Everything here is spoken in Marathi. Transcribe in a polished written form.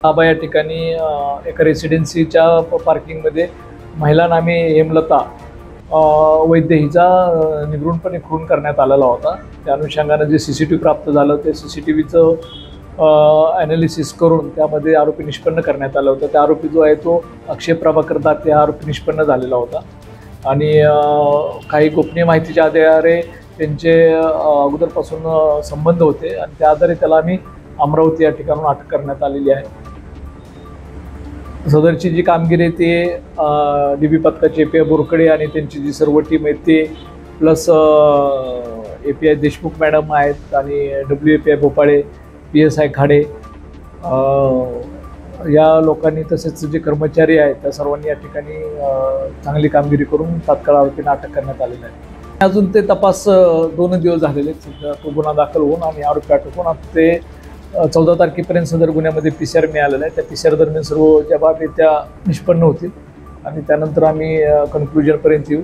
आबा या ठिकाणी एका रेसिडेन्सीच्या पार्किंगमध्ये महिला नामे हेमलता वैद्य हिचा निगरूनपणे खून करण्यात आलेला होता. त्या अनुषंगानं जे CCTV प्राप्त झालं ते CCTVचं ॲनालिसिस करून त्यामध्ये आरोपी निष्पन्न करण्यात आलं होतं. त्या आरोपी जो आहे तो अक्षय प्रभाकर दाते हा आरोपी निष्पन्न झालेला होता आणि काही गोपनीय माहितीच्या आधारे त्यांचे अगोदरपासून संबंध होते आणि त्या आधारे त्याला आम्ही अमरावती या ठिकाणून अटक करण्यात आलेली आहे. सदरची जी कामगिरी आहे ते DB पथकाचे API बोरकडे आणि त्यांची जी सर्व टीम आहे ते प्लस API देशमुख मॅडम आहेत आणि WAPI भोपाळे, PSI खाडे या लोकांनी तसेच जे कर्मचारी आहेत त्या सर्वांनी या ठिकाणी चांगली कामगिरी करून तात्काळ आरोपींना अटक करण्यात आलेली आहे. अजून ते तपास 2 दिवस झालेले आहेत. सध्या तो गुन्हा दाखल होऊन आणि आरोपी अटक होऊन आता ते 14 तारखेपर्यंत सदर गुन्ह्यामध्ये PCR मिळालेला आहे. त्या PCR दरम्यान सर्व ज्या बाबी त्या निष्पन्न होतील आणि त्यानंतर आम्ही कन्क्लुजनपर्यंत येऊ.